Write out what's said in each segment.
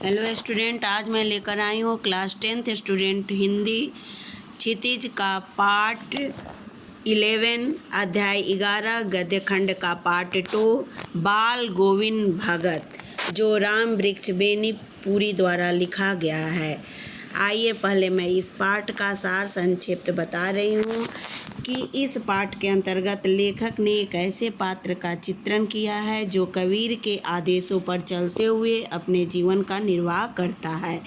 Hello student, आज मैं लेकर आई हूँ क्लास 10th स्टूडेंट हिंदी क्षितिज का पार्ट 11 अध्याय 11 गद्य खंड का पार्ट 2 बाल गोविंद भगत, जो राम वृक्ष बेनीपुरी द्वारा लिखा गया है। आइए पहले मैं इस पाठ का सार संक्षिप्त बता रही हूँ कि इस पाठ के अंतर्गत लेखक ने एक ऐसे पात्र का चित्रण किया है जो कबीर के आदेशों पर चलते हुए अपने जीवन का निर्वाह करता है।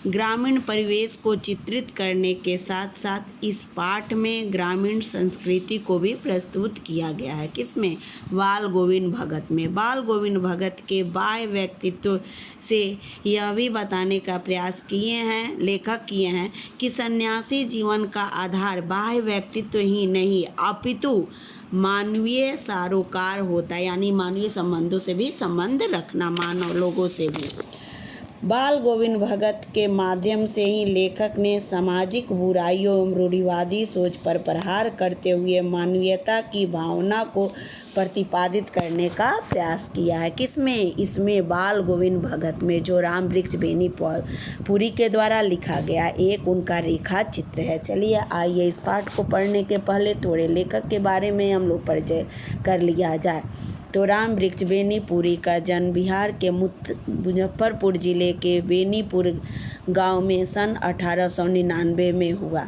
ग्रामीण परिवेश को चित्रित करने के साथ साथ इस पाठ में ग्रामीण संस्कृति को भी प्रस्तुत किया गया है। किसमें? बाल गोविंद भगत में। बाल गोविंद भगत के बाह्य व्यक्तित्व से यह भी बताने का प्रयास लेखक किए हैं कि सन्यासी जीवन का आधार बाह्य व्यक्तित्व ही नहीं अपितु मानवीय सरोकार होता है, यानी मानवीय संबंधों से भी संबंध रखना, मानव लोगों से भी। बाल गोविंद भगत के माध्यम से ही लेखक ने सामाजिक बुराइयों एवं रूढ़िवादी सोच पर प्रहार करते हुए मानवीयता की भावना को प्रतिपादित करने का प्रयास किया है। किसमें? इसमें बाल गोविंद भगत में, जो राम वृक्ष बेनीपुरी के द्वारा लिखा गया एक उनका रेखा चित्र है। चलिए आइए इस पाठ को पढ़ने के पहले थोड़े लेखक के बारे में हम लोग परिचय कर लिया जाए। तो राम वृक्ष बेनीपुरी का जन्म बिहार के मुजफ्फरपुर जिले के बेनीपुर गांव में सन 1899 में हुआ।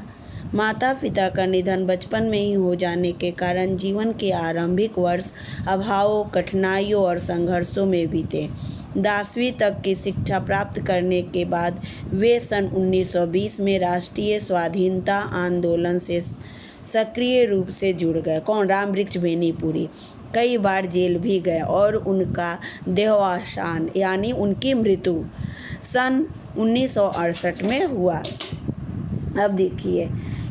माता पिता का निधन बचपन में ही हो जाने के कारण जीवन के आरंभिक वर्ष अभावों, कठिनाइयों और संघर्षों में बीते। 10वीं तक की शिक्षा प्राप्त करने के बाद वे सन 1920 में राष्ट्रीय स्वाधीनता आंदोलन से सक्रिय रूप से जुड़ गए। कौन? राम वृक्ष बेनीपुरी। कई बार जेल भी गए और उनका देहावसान यानी उनकी मृत्यु सन 1968 में हुआ। अब देखिए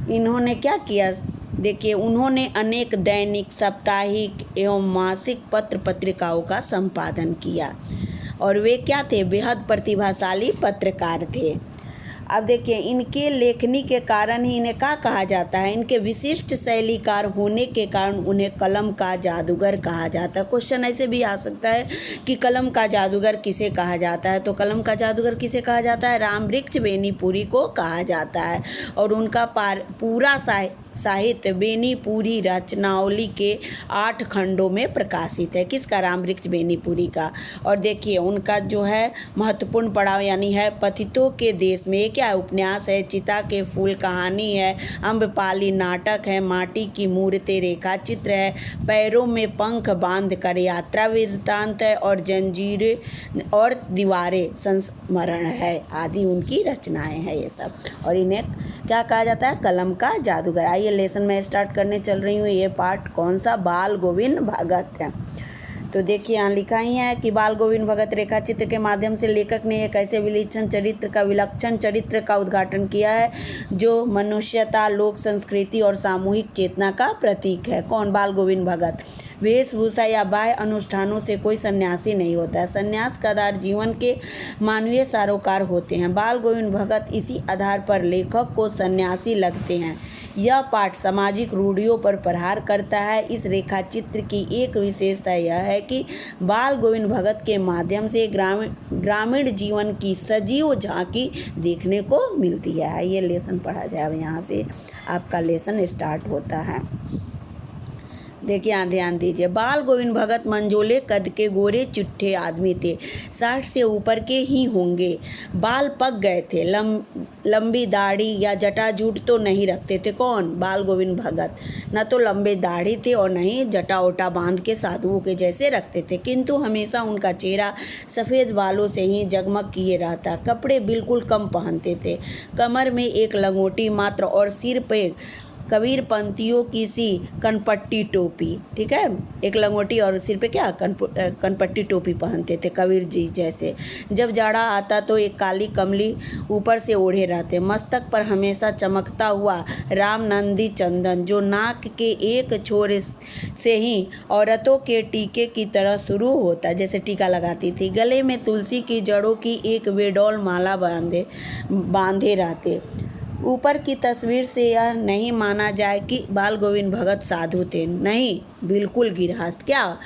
इन्होंने क्या किया। देखिए उन्होंने अनेक दैनिक, साप्ताहिक एवं मासिक पत्र पत्रिकाओं का संपादन किया और वे क्या थे? बेहद प्रतिभाशाली पत्रकार थे। अब देखिए इनके लेखनी के कारण ही इन्हें क्या कहा जाता है? इनके विशिष्ट शैलीकार होने के कारण उन्हें कलम का जादूगर कहा जाता है। क्वेश्चन ऐसे भी आ सकता है कि कलम का जादूगर किसे कहा जाता है? तो कलम का जादूगर किसे कहा जाता है? राम वृक्ष बेनीपुरी को कहा जाता है। और उनका पूरा साहित्य बेनीपुरी रचनावली के 8 खंडों में प्रकाशित है। किसका? राम वृक्ष बेनीपुरी का। और देखिए उनका जो है महत्वपूर्ण पड़ाव यानी है पतितों के देश में, क्या है? उपन्यास है, चिता के फूल कहानी है, अम्बपाली नाटक है, माटी की मूर्तें रेखा चित्र है, पैरों में पंख बांध कर यात्रा वृत्तांत है, और जंजीरें और दीवारें संस्मरण है आदि उनकी रचनाएं हैं ये सब। और इन्हें क्या कहा जाता है? कलम का जादूगर। आइए लेसन में स्टार्ट करने चल रही हूँ। ये पाठ कौन सा? बाल गोविंद भगत है। तो देखिए यहाँ लिखा ही है कि बाल गोविंद भगत रेखा चित्र के माध्यम से लेखक ने एक ऐसे विलक्षण चरित्र का उद्घाटन किया है जो मनुष्यता, लोक संस्कृति और सामूहिक चेतना का प्रतीक है। कौन? बाल गोविंद भगत। वेशभूषा या बाह्य अनुष्ठानों से कोई सन्यासी नहीं होता है। सन्यास का आधार जीवन के मानवीय सरोकार होते हैं। बाल गोविंद भगत इसी आधार पर लेखक को सन्यासी लगते हैं। यह पाठ सामाजिक रूढ़ियों पर प्रहार करता है। इस रेखाचित्र की एक विशेषता यह है कि बाल गोविंद भगत के माध्यम से ग्रामीण जीवन की सजीव झांकी देखने को मिलती है। ये लेसन पढ़ा जाए। अब यहाँ से आपका लेसन स्टार्ट होता है। देखिए यहाँ ध्यान दीजिए। बाल गोविंद भगत मंझोले कद के गोरे चिट्ठे आदमी थे। 60 से ऊपर के ही होंगे। बाल पक गए थे। लंबी दाढ़ी या जटाजूट तो नहीं रखते थे। कौन? बाल गोविंद भगत। न तो लंबे दाढ़ी थे और न ही जटा ओटा बांध के साधुओं के जैसे रखते थे, किंतु हमेशा उनका चेहरा सफ़ेद बालों से ही जगमग किए रहता। कपड़े बिल्कुल कम पहनते थे। कमर में एक लंगोटी मात्र और सिर पे कबीर पंथियों की सी कनपट्टी टोपी। ठीक है, एक लंगोटी और सिर पे क्या कनपट्टी टोपी पहनते थे कबीर जी जैसे। जब जाड़ा आता तो एक काली कमली ऊपर से ओढ़े रहते। मस्तक पर हमेशा चमकता हुआ रामनंदी चंदन, जो नाक के एक छोर से ही औरतों के टीके की तरह शुरू होता, जैसे टीका लगाती थी। गले में तुलसी की जड़ों की एक बेडौल माला बांधे रहते। ऊपर की तस्वीर से यह नहीं माना जाए कि बाल गोविंद भगत साधु थे, नहीं, बिल्कुल गिरहस्त। क्या?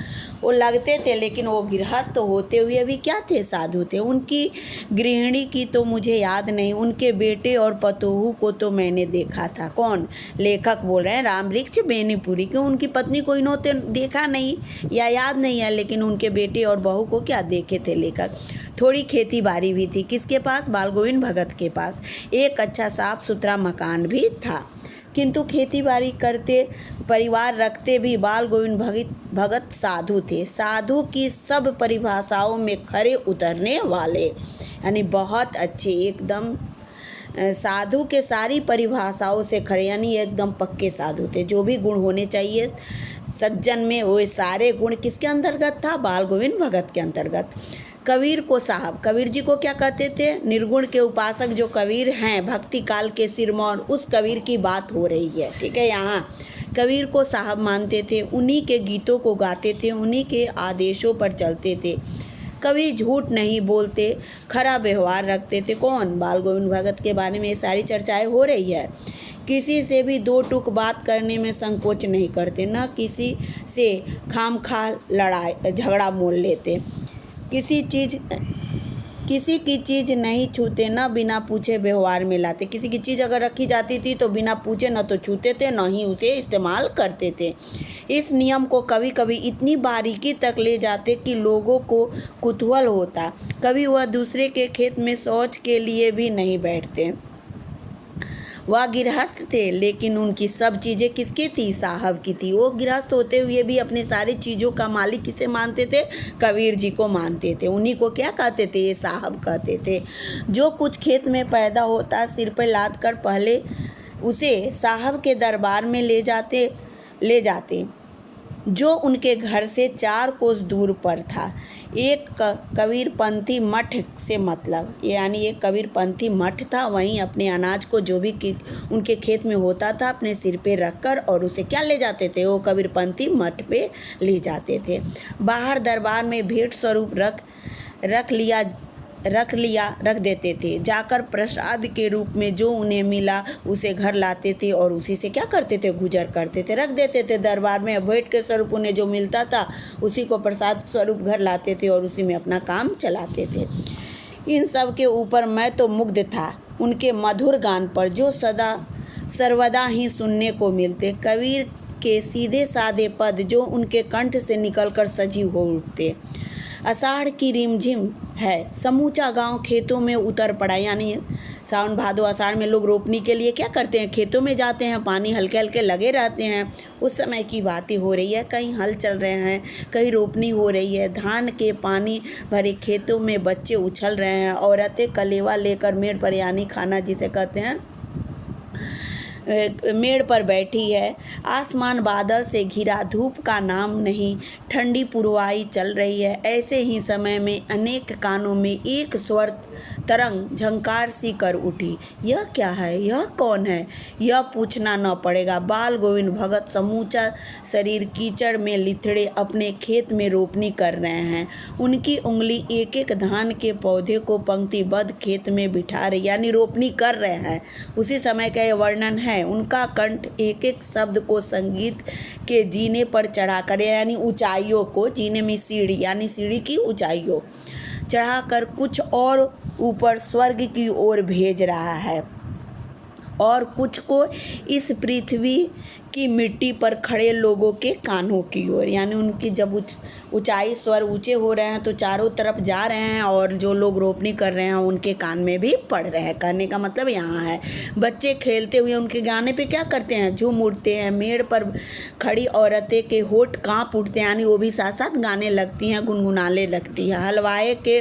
वो लगते थे, लेकिन वो गृहस्थ होते हुए भी क्या थे, साधु थे। उनकी गृहिणी की तो मुझे याद नहीं, उनके बेटे और पतोहू को तो मैंने देखा था। कौन? लेखक बोल रहे हैं रामवृक्ष बेनीपुरी। क्यों? उनकी पत्नी को इन्होंने देखा नहीं या याद नहीं है, लेकिन उनके बेटे और बहू को क्या देखे थे लेखक। थोड़ी खेती बाड़ी भी थी। किसके पास? बाल गोविंद भगत के पास। एक अच्छा साफ सुथरा मकान भी था, किंतु खेती बाड़ी करते, परिवार रखते भी बाल गोविंद भगत साधु थे। साधु की सब परिभाषाओं में खरे उतरने वाले, यानी बहुत अच्छे, एकदम साधु के सारी परिभाषाओं से खरे, यानी एकदम पक्के साधु थे। जो भी गुण होने चाहिए सज्जन में, वो सारे गुण किसके अंतर्गत था? बाल गोविंद भगत के अंतर्गत। कबीर को साहब, कबीर जी को क्या कहते थे? निर्गुण के उपासक जो कबीर हैं, भक्ति काल के सिरमौर, उस कबीर की बात हो रही है, ठीक है। यहाँ कबीर को साहब मानते थे, उन्हीं के गीतों को गाते थे, उन्हीं के आदेशों पर चलते थे। कभी झूठ नहीं बोलते, खरा व्यवहार रखते थे। कौन? बाल गोविंद भगत के बारे में ये सारी चर्चाएं हो रही है। किसी से भी दो टूक बात करने में संकोच नहीं करते, न किसी से खामखा लड़ाई झगड़ा मोल लेते, किसी की चीज़ नहीं छूते, न बिना पूछे व्यवहार में लाते। किसी की चीज़ अगर रखी जाती थी तो बिना पूछे न तो छूते थे, न ही उसे इस्तेमाल करते थे। इस नियम को कभी कभी इतनी बारीकी तक ले जाते कि लोगों को कुतूहल होता। कभी वह दूसरे के खेत में शौच के लिए भी नहीं बैठते। वह गृहस्थ थे, लेकिन उनकी सब चीज़ें किसकी थी? साहब की थी। वो गृहस्थ होते हुए भी अपनी सारी चीज़ों का मालिक किसे मानते थे? कबीर जी को मानते थे। उन्हीं को क्या कहते थे? ये साहब कहते थे। जो कुछ खेत में पैदा होता, सिर पर लाद कर पहले उसे साहब के दरबार में ले जाते जो उनके घर से 4 कोस दूर पर था। एक कबीरपंथी मठ से मतलब, यानी एक कबीरपंथी मठ था। वहीं अपने अनाज को जो भी उनके खेत में होता था अपने सिर पे रखकर और उसे क्या ले जाते थे? वो कबीरपंथी मठ पे ले जाते थे। बाहर दरबार में भेंट स्वरूप रख देते थे। जाकर प्रसाद के रूप में जो उन्हें मिला उसे घर लाते थे और उसी से क्या करते थे? गुजर करते थे, रख देते थे दरबार में। भेंट के स्वरूप उन्हें जो मिलता था उसी को प्रसाद स्वरूप घर लाते थे और उसी में अपना काम चलाते थे। इन सब के ऊपर मैं तो मुग्ध था उनके मधुर गान पर, जो सर्वदा ही सुनने को मिलते। कबीर के सीधे साधे पद जो उनके कंठ से निकलकर सजीव हो उठते। आषाढ़ की रिमझिम है, समूचा गांव खेतों में उतर पड़ा। यानी सावन भादो आषाढ़ में लोग रोपनी के लिए क्या करते हैं? खेतों में जाते हैं, पानी हल्के हल्के लगे रहते हैं। उस समय की बातें हो रही है, कहीं हल चल रहे हैं, कहीं रोपनी हो रही है। धान के पानी भरे खेतों में बच्चे उछल रहे हैं। औरतें कलेवा लेकर मेड़ पर, यानी खाना जिसे कहते हैं, मेड़ पर बैठी है। आसमान बादल से घिरा, धूप का नाम नहीं, ठंडी पुरवाई चल रही है। ऐसे ही समय में अनेक कानों में एक स्वर तरंग झंकार सी कर उठी। यह क्या है? यह कौन है? यह पूछना न पड़ेगा। बाल गोविंद भगत समूचा शरीर कीचड़ में लिथड़े अपने खेत में रोपनी कर रहे हैं। उनकी उंगली एक एक धान के पौधे को पंक्तिबद्ध खेत में बिठा रही, यानी रोपनी कर रहे हैं। उसी समय का यह वर्णन है। उनका कंठ एक एक शब्द को संगीत के जीने पर चढ़ाकर, यानी ऊंचाइयों को, जीने में सीढ़ी, यानी सीढ़ी की ऊंचाइयों चढ़ाकर कुछ और ऊपर स्वर्ग की ओर भेज रहा है और कुछ को इस पृथ्वी की मिट्टी पर खड़े लोगों के कानों की ओर। यानी उनकी जब ऊंचाई स्वर ऊंचे हो रहे हैं तो चारों तरफ जा रहे हैं और जो लोग रोपनी कर रहे हैं उनके कान में भी पड़ रहे हैं। कहने का मतलब यहाँ है, बच्चे खेलते हुए उनके गाने पे क्या करते हैं? झूम उठते हैं। मेड़ पर खड़ी औरतें के होठ काँप उठते हैं, यानी वो भी साथ साथ गाने लगती हैं, गुनगुनाने लगती है। हलवाए के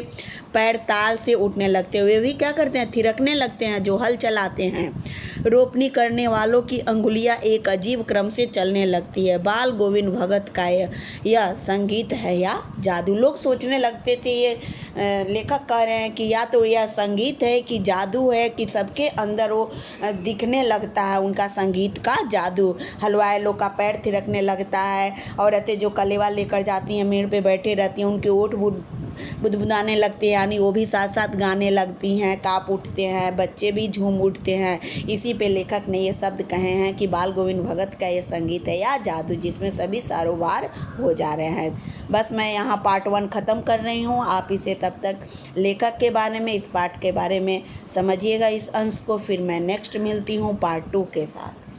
पैर ताल से उठने लगते हुए भी क्या करते हैं? थिरकने लगते हैं जो हल चलाते हैं। रोपनी करने वालों की अंगुलियां एक अजीब क्रम से चलने लगती है। बाल गोविंद भगत का यह संगीत है या जादू? लोग सोचने लगते थे, ये लेखक कह रहे हैं कि या तो यह संगीत है कि जादू है, कि सबके अंदर वो दिखने लगता है उनका संगीत का जादू। हलवाई लोग का पैर थिरकने लगता है। औरतें जो कलेवा लेकर जाती हैं, मेड़ पे बैठे रहती हैं, उनके ओठ बुदबुदाने लगती हैं, यानी वो भी साथ साथ गाने लगती हैं, काँप उठते हैं, बच्चे भी झूम उठते हैं। इसी पे लेखक ने ये शब्द कहे हैं कि बाल गोविंद भगत का ये संगीत है या जादू जिसमें सभी सारोबार हो जा रहे हैं। बस मैं यहाँ पार्ट 1 ख़त्म कर रही हूँ। आप इसे तब तक लेखक के बारे में, इस पार्ट के बारे में समझिएगा इस अंश को। फिर मैं नेक्स्ट मिलती हूँ पार्ट 2 के साथ।